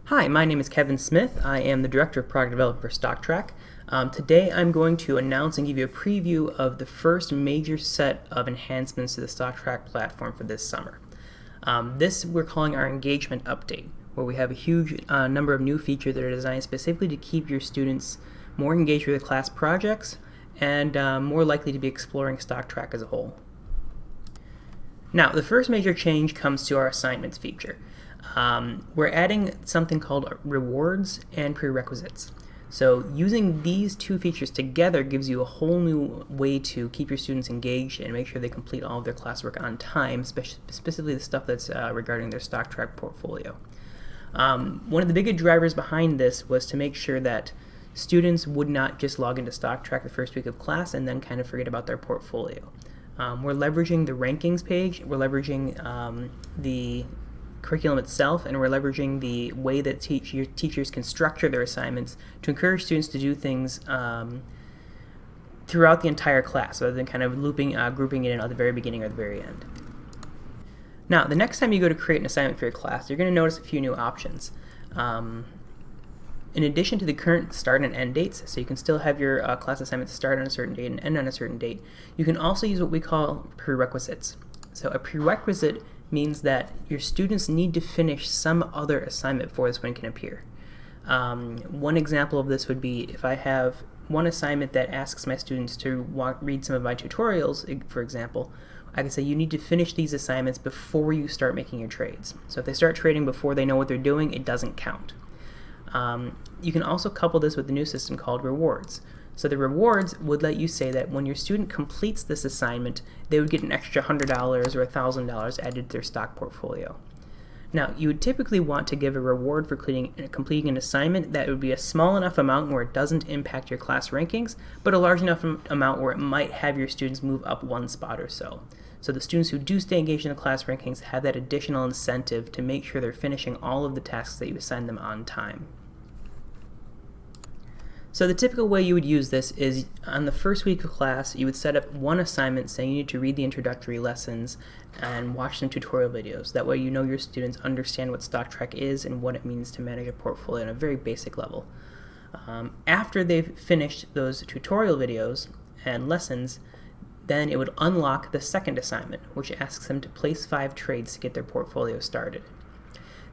Hi, my name is Kevin Smith. I am the Director of Product Development for StockTrak. Today I'm going to announce and give you a preview of the first major set of enhancements to the StockTrak platform for this summer. This we're calling our engagement update, where we have a huge number of new features that are designed specifically to keep your students more engaged with the class projects and more likely to be exploring StockTrak as a whole. Now, the first major change comes to our assignments feature. We're adding something called rewards and prerequisites. So using these two features together gives you a whole new way to keep your students engaged and make sure they complete all of their classwork on time, specifically the stuff that's regarding their StockTrak portfolio. One of the biggest drivers behind this was to make sure that students would not just log into StockTrak the first week of class and then kind of forget about their portfolio. We're leveraging the rankings page, we're leveraging the curriculum itself, and we're leveraging the way that teachers can structure their assignments to encourage students to do things throughout the entire class, rather than kind of grouping it in at the very beginning or the very end. Now, the next time you go to create an assignment for your class, you're going to notice a few new options. In addition to the current start and end dates, so you can still have your class assignments start on a certain date and end on a certain date, you can also use what we call prerequisites. So a prerequisite means that your students need to finish some other assignment before this one can appear. One example of this would be if I have one assignment that asks my students to read some of my tutorials, for example, I can say you need to finish these assignments before you start making your trades. So if they start trading before they know what they're doing, it doesn't count. You can also couple this with the new system called rewards. So the rewards would let you say that when your student completes this assignment, they would get an extra $100 or $1,000 added to their stock portfolio. Now, you would typically want to give a reward for completing an assignment that would be a small enough amount where it doesn't impact your class rankings, but a large enough amount where it might have your students move up one spot or so. So the students who do stay engaged in the class rankings have that additional incentive to make sure they're finishing all of the tasks that you assign them on time. So the typical way you would use this is on the first week of class, you would set up one assignment saying you need to read the introductory lessons and watch some tutorial videos. That way you know your students understand what StockTrak is and what it means to manage a portfolio on a very basic level. After they've finished those tutorial videos and lessons, then it would unlock the second assignment, which asks them to place 5 trades to get their portfolio started.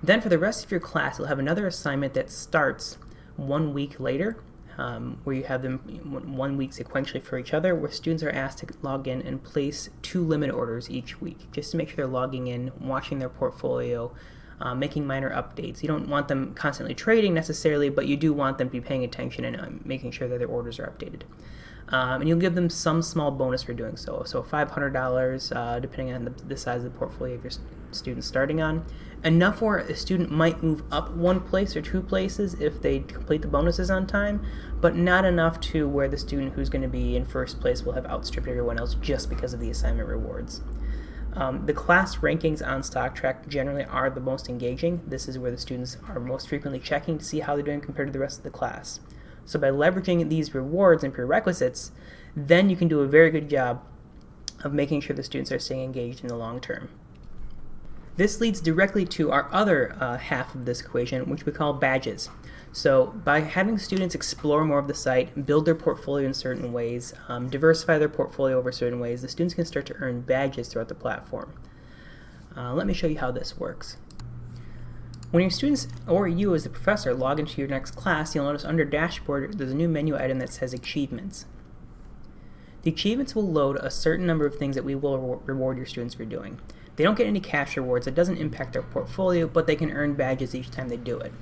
Then for the rest of your class, you'll have another assignment that starts 1 week later, where you have them 1 week sequentially for each other, where students are asked to log in and place 2 limit orders each week, just to make sure they're logging in, watching their portfolio, making minor updates. You don't want them constantly trading necessarily, but you do want them to be paying attention and making sure that their orders are updated. And you'll give them some small bonus for doing so. So $500, depending on the size of the portfolio of your students starting on. Enough where a student might move up 1 place or 2 places if they complete the bonuses on time, but not enough to where the student who's going to be in first place will have outstripped everyone else just because of the assignment rewards. The class rankings on StockTrak generally are the most engaging. This is where the students are most frequently checking to see how they're doing compared to the rest of the class. So by leveraging these rewards and prerequisites, then you can do a very good job of making sure the students are staying engaged in the long term. This leads directly to our other half of this equation, which we call badges. So by having students explore more of the site, build their portfolio in certain ways, diversify their portfolio over certain ways, the students can start to earn badges throughout the platform. Let me show you how this works. When your students, or you as the professor, log into your next class, you'll notice under Dashboard there's a new menu item that says Achievements. The achievements will load a certain number of things that we will reward your students for doing. They don't get any cash rewards, it doesn't impact their portfolio, but they can earn badges each time they do it.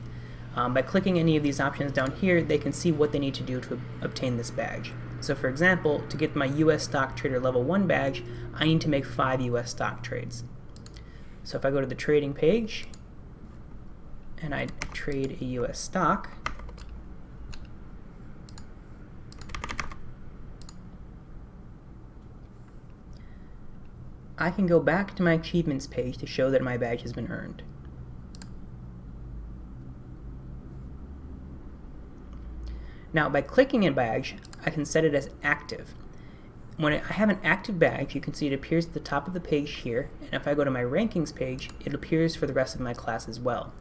By clicking any of these options down here, they can see what they need to do to obtain this badge. So for example, to get my US Stock Trader Level 1 badge, I need to make 5 US stock trades. So if I go to the trading page, and I trade a US stock, I can go back to my achievements page to show that my badge has been earned. Now by clicking a badge, I can set it as active. When I have an active badge, you can see it appears at the top of the page here, and if I go to my rankings page, it appears for the rest of my class as well.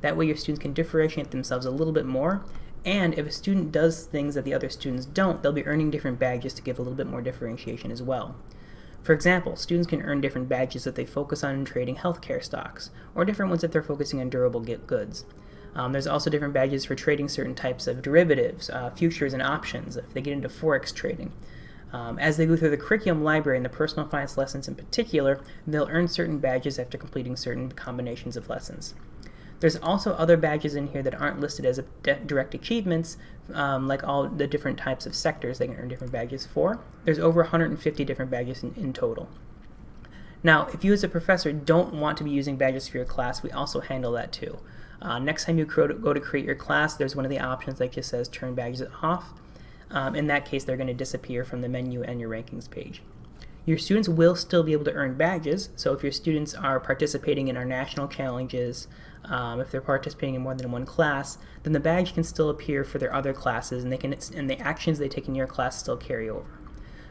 That way your students can differentiate themselves a little bit more, and if a student does things that the other students don't, they'll be earning different badges to give a little bit more differentiation as well. For example, students can earn different badges if they focus on trading healthcare stocks, or different ones if they're focusing on durable goods. There's also different badges for trading certain types of derivatives, futures, and options if they get into forex trading. As they go through the curriculum library and the personal finance lessons in particular, they'll earn certain badges after completing certain combinations of lessons. There's also other badges in here that aren't listed as direct achievements, like all the different types of sectors they can earn different badges for. There's over 150 different badges in total. Now, if you as a professor don't want to be using badges for your class, we also handle that too. Next time you go to create your class, there's one of the options that just says turn badges off. In that case, they're going to disappear from the menu and your rankings page. Your students will still be able to earn badges, so if your students are participating in our national challenges, if they're participating in more than one class, then the badge can still appear for their other classes, and the actions they take in your class still carry over.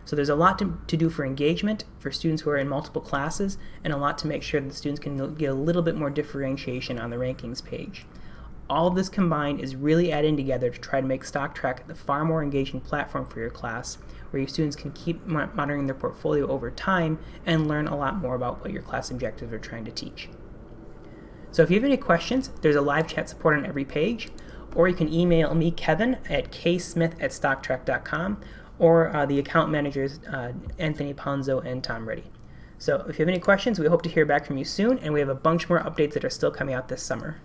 So there's a lot to do for engagement for students who are in multiple classes, and a lot to make sure that the students can get a little bit more differentiation on the rankings page. All of this combined is really adding together to try to make StockTrak the far more engaging platform for your class, where your students can keep monitoring their portfolio over time and learn a lot more about what your class objectives are trying to teach. So if you have any questions, there's a live chat support on every page, or you can email me, Kevin, at ksmith@stocktrak.com, or the account managers, Anthony Ponzo and Tom Reddy. So if you have any questions, we hope to hear back from you soon, and we have a bunch more updates that are still coming out this summer.